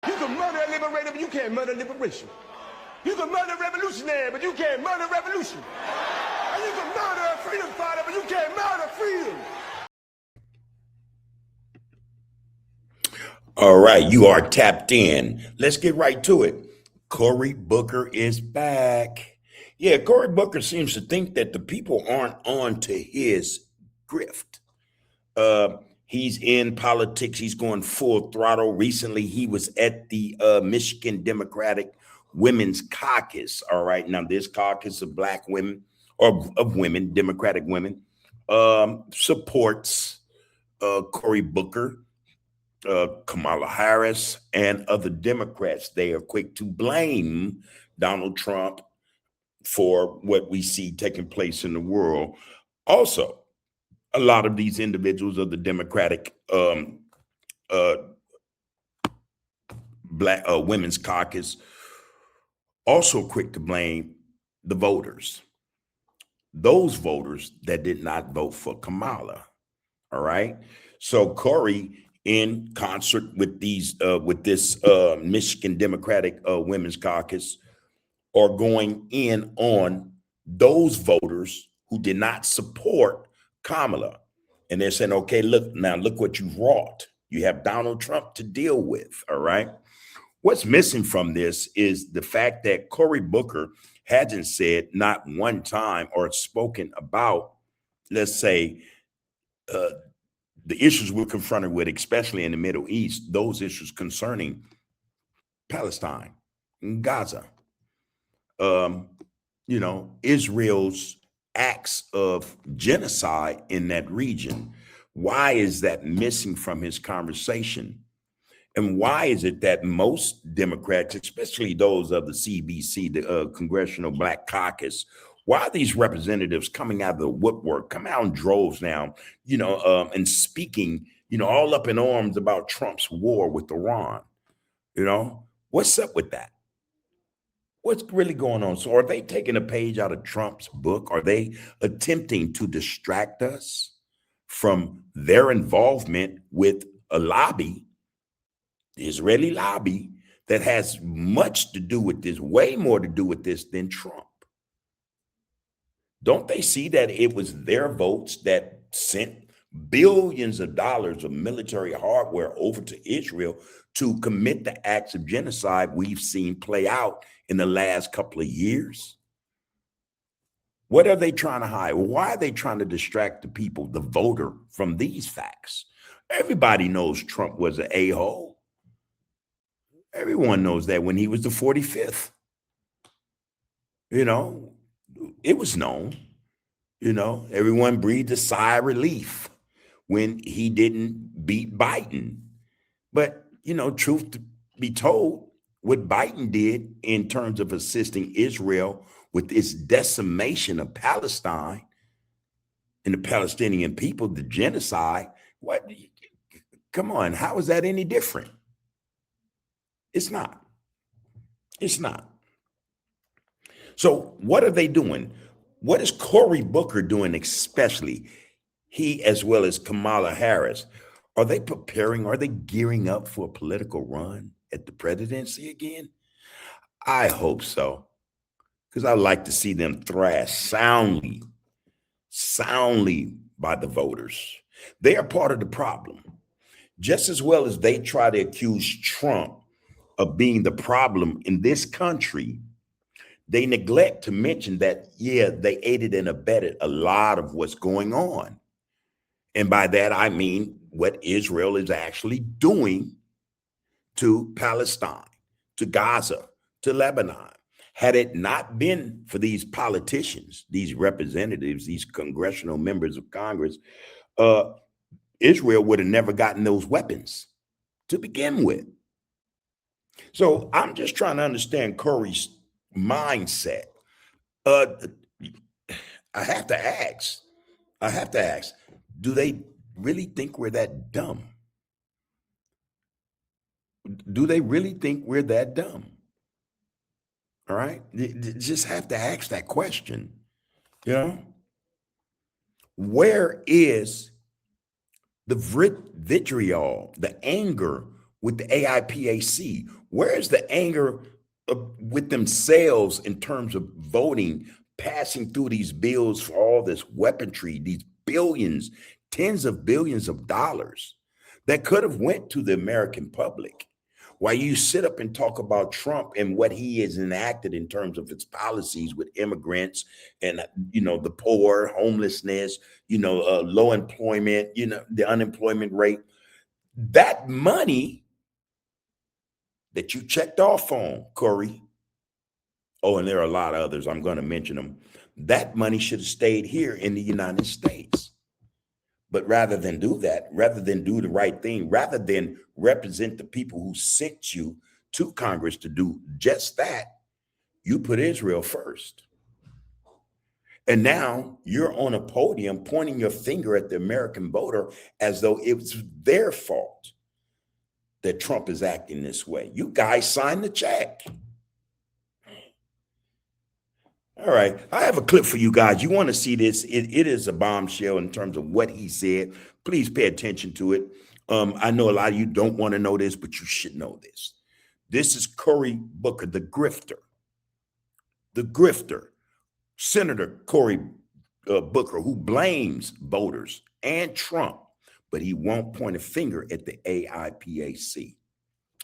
You can murder a liberator, but you can't murder liberation. You can murder a revolutionary, but you can't murder revolution. And you can murder a freedom fighter, but you can't murder freedom. All right, you are tapped in. Let's get right to it. Cory Booker is back. Yeah, Cory Booker seems to think that the people aren't on to his grift. He's in politics. He's going full throttle. Recently, he was at the Michigan Democratic Women's Caucus. All right, now this caucus of black women or of women, Democratic women, supports Cory Booker, Kamala Harris, and other Democrats. They are quick to blame Donald Trump for what we see taking place in the world. Also, a lot of these individuals of the Democratic Black Women's Caucus also quick to blame the voters, those voters that did not vote for Kamala. All right. So Cory, in concert with these with this Michigan Democratic Women's Caucus, are going in on those voters who did not support Kamala. And they're saying, okay, look what you've wrought. You have Donald Trump to deal with. All right. What's missing from this is the fact that Cory Booker hasn't said not one time or spoken about, let's say, the issues we're confronted with, especially in the Middle East, those issues concerning Palestine, Gaza, Israel's acts of genocide in that region. Why is that missing from his conversation? And why is it that most Democrats, especially those of the CBC, the Congressional Black Caucus, why are these representatives coming out of the woodwork, come out in droves now, and speaking, all up in arms about Trump's war with Iran? What's up with that? What's really going on? So are they taking a page out of Trump's book? Are they attempting to distract us from their involvement with a lobby, the Israeli lobby, that has much to do with this, way more to do with this than Trump? Don't they see that it was their votes that sent billions of dollars of military hardware over to Israel to commit the acts of genocide we've seen play out in the last couple of years? What are they trying to hide? Why are they trying to distract the people, the voter, from these facts? Everybody knows Trump was an a-hole. Everyone knows that when he was the 45th. It was known. Everyone breathed a sigh of relief when he didn't beat Biden. But, truth to be told, what Biden did in terms of assisting Israel with its decimation of Palestine and the Palestinian people, the genocide, come on, how is that any different? It's not. It's not. So what are they doing? What is Cory Booker doing especially? He, as well as Kamala Harris, are they preparing? Are they gearing up for a political run at the presidency again? I hope so, because I like to see them thrashed soundly by the voters. They are part of the problem. Just as well as they try to accuse Trump of being the problem in this country, they neglect to mention that, yeah, they aided and abetted a lot of what's going on. And by that, I mean what Israel is actually doing to Palestine, to Gaza, to Lebanon. Had it not been for these politicians, these representatives, these congressional members of Congress, Israel would have never gotten those weapons to begin with. So I'm just trying to understand Cory's mindset. I have to ask, do they really think we're that dumb? Do they really think we're that dumb? All right. You just have to ask that question. Where is the vitriol, the anger? with the AIPAC? Where is the anger with themselves in terms of voting, passing through these bills for all this weaponry, these billions, tens of billions of dollars that could have went to the American public? While you sit up and talk about Trump and what he has enacted in terms of its policies with immigrants and, the poor, homelessness, low employment, the unemployment rate, that money that you checked off on, Cory. Oh, and there are a lot of others. I'm going to mention them. That money should have stayed here in the United States. But rather than do that, rather than do the right thing, rather than represent the people who sent you to Congress to do just that, you put Israel first. And now you're on a podium pointing your finger at the American voter as though it was their fault that Trump is acting this way. You guys signed the check. All right, I have a clip for you guys. You want to see this? It is a bombshell in terms of what he said. Please pay attention to it. I know a lot of you don't want to know this, but you should know this. This is Cory Booker, the grifter. The grifter, Senator Cory Booker, who blames voters and Trump, but he won't point a finger at the AIPAC.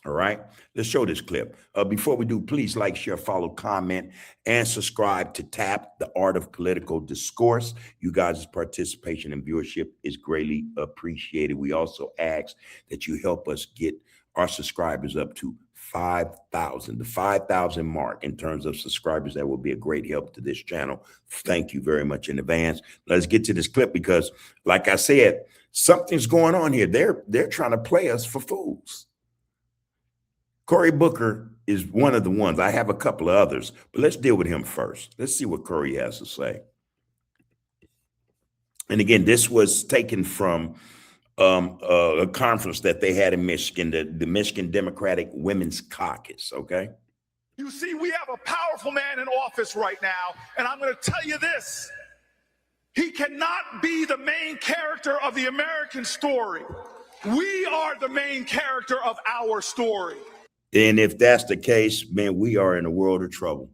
All right, let's show this clip. Before we do, please like, share, follow, comment, and subscribe to TAP, the Art of Political Discourse. You guys' participation and viewership is greatly appreciated. We also ask that you help us get our subscribers up to 5,000, the 5,000 mark in terms of subscribers. That will be a great help to this channel. Thank you very much in advance. Let's get to this clip because, like I said, something's going on here. They're trying to play us for fools. Cory Booker is one of the ones. I have a couple of others, but let's deal with him first. Let's see what Cory has to say. And again, this was taken from a conference that they had in Michigan, the Michigan Democratic Women's Caucus, okay? You see, we have a powerful man in office right now, and I'm going to tell you this. He cannot be the main character of the American story. We are the main character of our story. And if that's the case, man, we are in a world of trouble.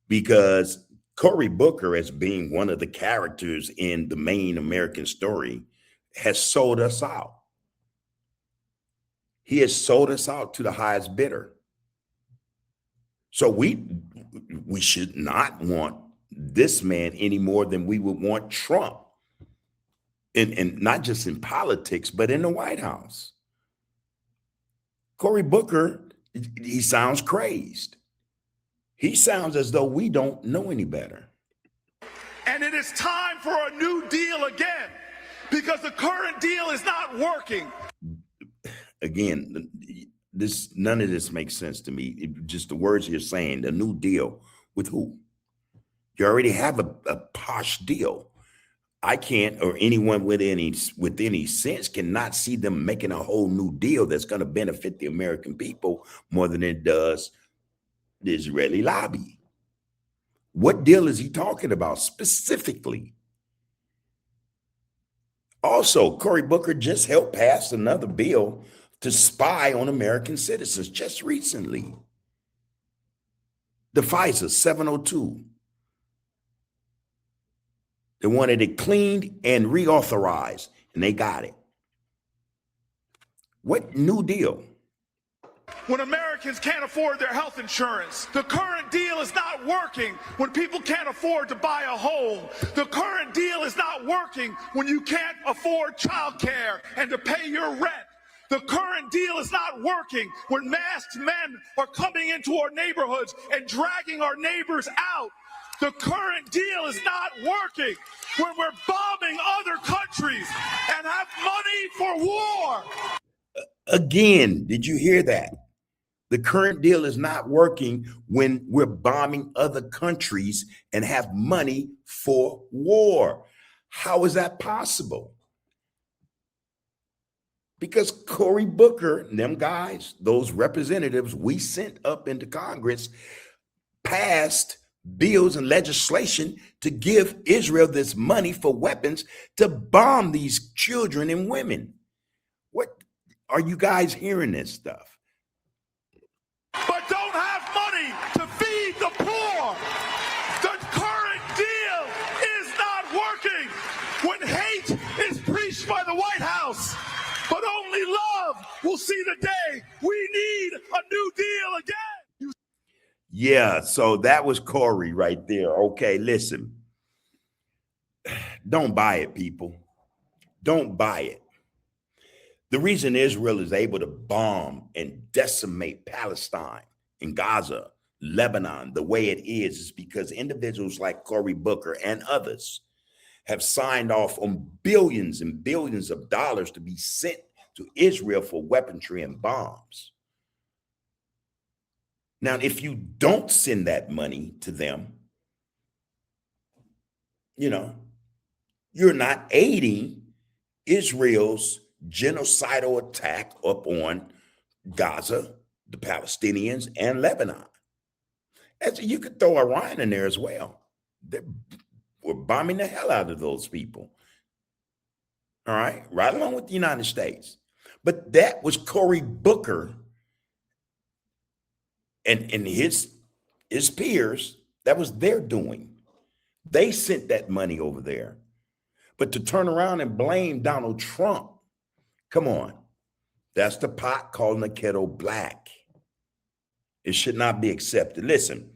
Because Cory Booker, as being one of the characters in the main American story, has sold us out. He has sold us out to the highest bidder. So we should not want this man any more than we would want Trump. And not just in politics, but in the White House. Cory Booker, he sounds crazed. He sounds as though we don't know any better. And it is time for a new deal again, because the current deal is not working. Again, none of this makes sense to me. Just the words you're saying, the new deal with who? You already have a posh deal. I can't, or anyone with any sense cannot see them making a whole new deal that's going to benefit the American people more than it does the Israeli lobby. What deal is he talking about specifically? Also, Cory Booker just helped pass another bill to spy on American citizens just recently. The FISA 702. They wanted it cleaned and reauthorized, and they got it. What new deal? When Americans can't afford their health insurance, the current deal is not working. When people can't afford to buy a home, the current deal is not working. When you can't afford childcare and to pay your rent, the current deal is not working. When masked men are coming into our neighborhoods and dragging our neighbors out, the current deal is not working. When we're bombing other countries and have money for war. Again, did you hear that? The current deal is not working when we're bombing other countries and have money for war. How is that possible? Because Cory Booker, them guys, those representatives we sent up into Congress, passed bills and legislation to give Israel this money for weapons to bomb these children and women. What Are you guys hearing this stuff? But don't have money to feed the poor. The current deal is not working. When hate is preached by the White House, but only love will see the day. We need a new deal again. Yeah, so that was Cory right there. Okay, listen. Don't buy it, people. Don't buy it. The reason Israel is able to bomb and decimate Palestine and Gaza, Lebanon, the way it is because individuals like Cory Booker and others have signed off on billions and billions of dollars to be sent to Israel for weaponry and bombs. Now, if you don't send that money to them, you're not aiding Israel's genocidal attack up on Gaza, the Palestinians, and Lebanon. And so you could throw Iran in there as well. We're bombing the hell out of those people. All right, right along with the United States. But that was Cory Booker and his peers. That was their doing. They sent that money over there. But to turn around and blame Donald Trump, come on. That's the pot calling the kettle black. It should not be accepted. Listen,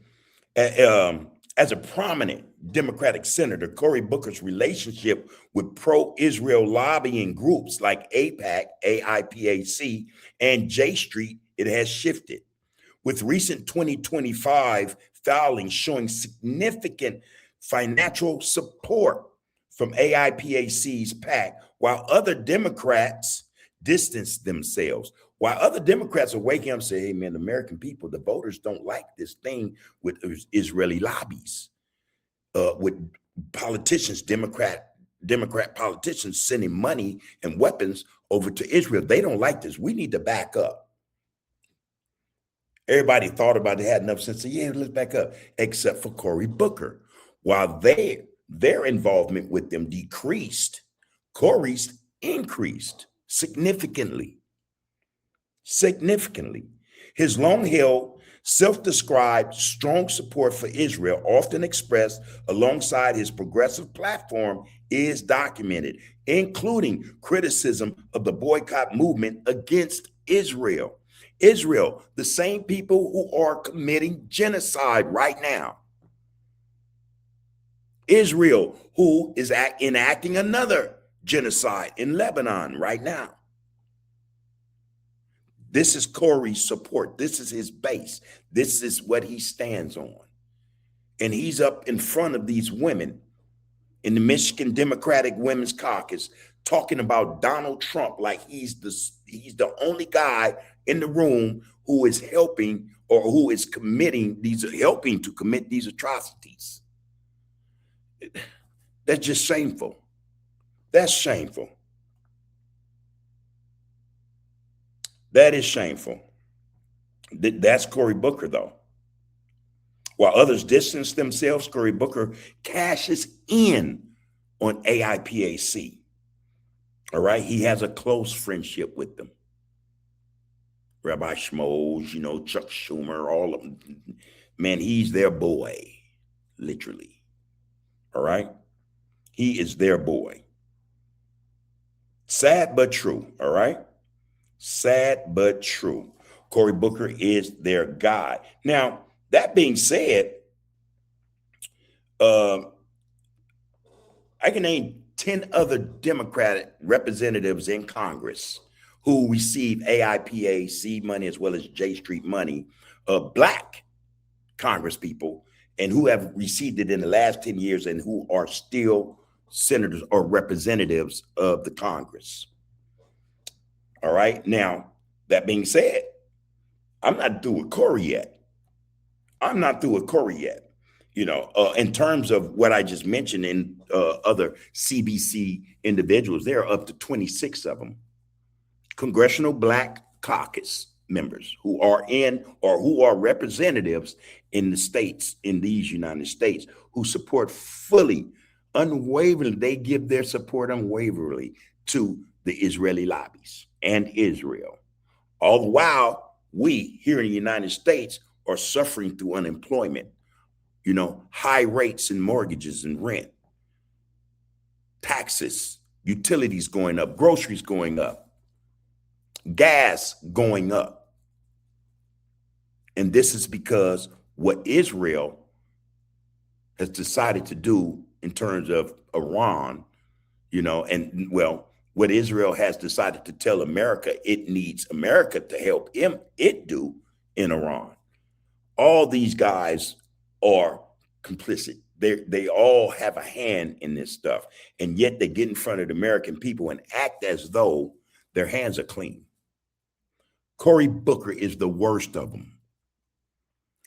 as a prominent Democratic senator, Cory Booker's relationship with pro-Israel lobbying groups like AIPAC, AIPAC, and J Street, it has shifted. With recent 2025 filings showing significant financial support from AIPAC's PAC, while other Democrats distance themselves. While other Democrats are waking up and say, hey, man, the American people, the voters don't like this thing with Israeli lobbies, with politicians, Democrat politicians sending money and weapons over to Israel. They don't like this. We need to back up. Everybody thought about it, had enough sense to say, yeah, let's back up, except for Cory Booker. While their involvement with them decreased, Cory's increased significantly. His long-held, self-described strong support for Israel, often expressed alongside his progressive platform, is documented, including criticism of the boycott movement against Israel. Israel, the same people who are committing genocide right now. Israel, who is enacting another genocide in Lebanon right now. This is Cory's support. This is his base. This is what he stands on. And he's up in front of these women in the Michigan Democratic Women's Caucus talking about Donald Trump like he's the only guy in the room who is helping or who is helping to commit these atrocities. That's just shameful. That's shameful. That is shameful. That's Cory Booker, though. While others distance themselves, Cory Booker cashes in on AIPAC. All right. He has a close friendship with them. Rabbi Schmoes, Chuck Schumer, all of them. Man, he's their boy, literally. All right. He is their boy. Sad but true. All right. Sad but true. Cory Booker is their guy. Now, that being said, I can name 10 other Democratic representatives in Congress who receive AIPAC money as well as J Street money, Black Congress people, and who have received it in the last 10 years and who are still senators or representatives of the Congress. All right. Now, that being said, I'm not through with Cory yet. In terms of what I just mentioned in other CBC individuals, there are up to 26 of them. Congressional Black Caucus members who are in or who are representatives in the states, in these United States, who support fully, unwaveringly, they give their support unwaveringly to the Israeli lobbies and Israel. All the while, we here in the United States are suffering through unemployment, high rates in mortgages and rent, taxes, utilities going up, groceries going up, gas going up. And this is because what Israel has decided to do in terms of Iran, what Israel has decided to tell America it needs America to help it do in Iran. All these guys are complicit. They all have a hand in this stuff. And yet they get in front of the American people and act as though their hands are clean. Cory Booker is the worst of them.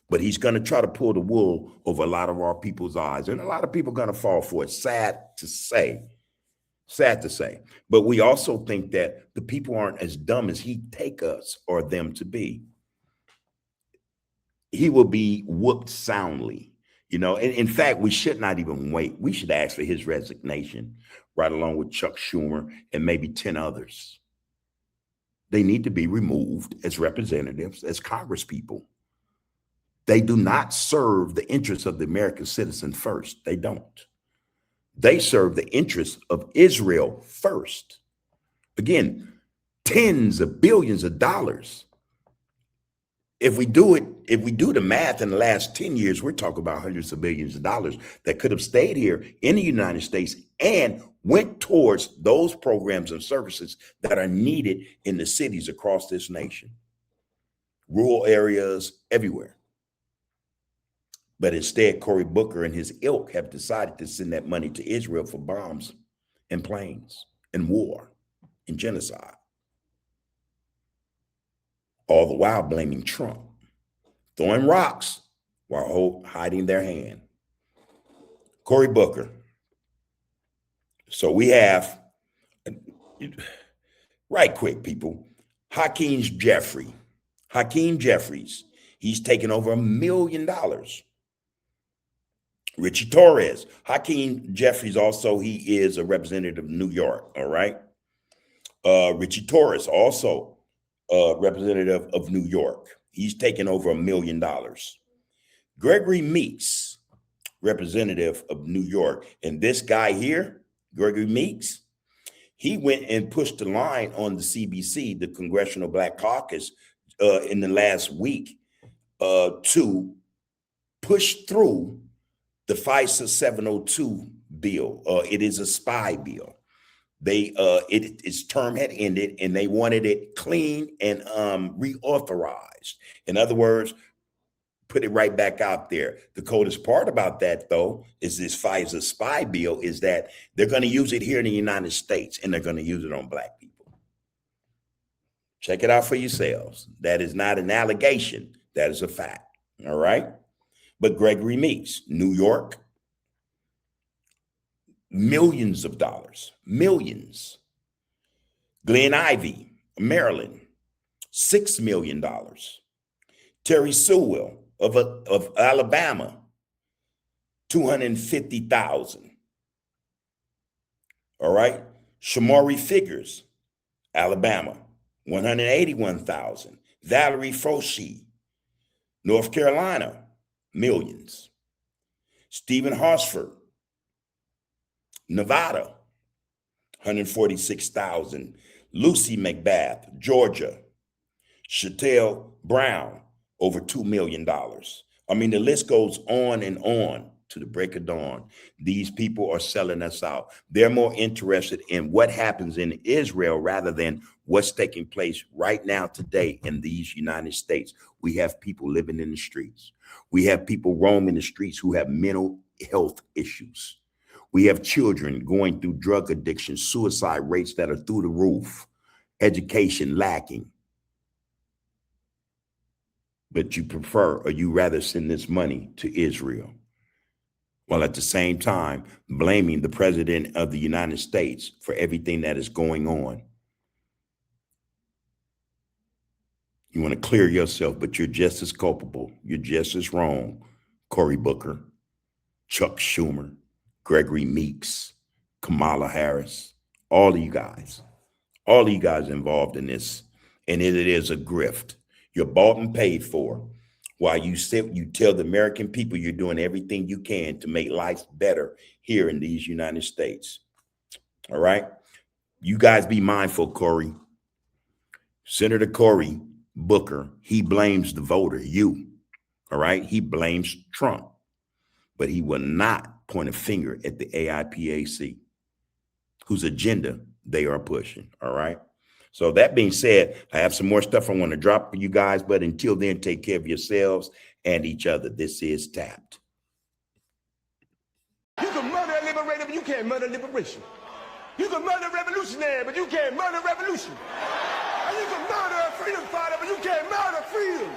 But he's going to try to pull the wool over a lot of our people's eyes. And a lot of people are going to fall for it. Sad to say. But we also think that the people aren't as dumb as he take us or them to be. He will be whooped soundly. In fact, we should not even wait. We should ask for his resignation, right along with Chuck Schumer and maybe 10 others. They need to be removed as representatives, as congresspeople. They do not serve the interests of the American citizen first. They don't. They serve the interests of Israel first. Again, tens of billions of dollars. If we do the math in the last 10 years, we're talking about hundreds of billions of dollars that could have stayed here in the United States and went towards those programs and services that are needed in the cities across this nation, rural areas, everywhere. But instead, Cory Booker and his ilk have decided to send that money to Israel for bombs and planes and war and genocide. All the while blaming Trump, throwing rocks while hiding their hand. Cory Booker. So we have, right quick, people, Hakeem Jeffries, he's taken over $1 million. Richie Torres, Hakeem Jeffries also, he is a representative of New York, all right? Richie Torres, also a representative of New York. He's taken over $1 million. Gregory Meeks, representative of New York. And this guy here, Gregory Meeks, he went and pushed the line on the CBC, the Congressional Black Caucus, in the last week to push through the FISA 702 bill. It is a spy bill. Its term had ended and they wanted it clean and reauthorized. In other words, put it right back out there. The coldest part about that, though, is this FISA spy bill is that they're going to use it here in the United States and they're going to use it on Black people. Check it out for yourselves. That is not an allegation. That is a fact. All right. But Gregory Meeks, New York, millions of dollars, millions. Glenn Ivey, Maryland, $6 million. Terry Sewell of Alabama, $250,000. All right. Shamari Figures, Alabama, $181,000. Valerie Froshee, North Carolina, millions. Stephen Hosford, Nevada, $146,000. Lucy McBath, Georgia. Chatelle Brown, over $2 million. I mean, the list goes on and on to the break of dawn. These people are selling us out. They're more interested in what happens in Israel rather than what's taking place right now today in these United States. We have people living in the streets. We have people roaming the streets who have mental health issues. We have children going through drug addiction, suicide rates that are through the roof, education lacking. But you prefer, or you rather send this money to Israel, while at the same time blaming the president of the United States for everything that is going on. You want to clear yourself, but you're just as culpable. You're just as wrong. Cory Booker, Chuck Schumer, Gregory Meeks, Kamala Harris, all of you guys, All of you guys involved in this, and it is a grift. You're bought and paid for. While you tell the American people you're doing everything you can to make life better here in these United States. All right. You guys be mindful, Cory. Senator Cory Booker, he blames the voter, you. All right. He blames Trump, but he will not point a finger at the AIPAC, whose agenda they are pushing. All right. So that being said, I have some more stuff I want to drop for you guys, but until then, take care of yourselves and each other. This is Tapped. You can murder a liberator, but you can't murder liberation. You can murder a revolutionary, but you can't murder revolution. And you can murder a freedom fighter, but you can't murder freedom.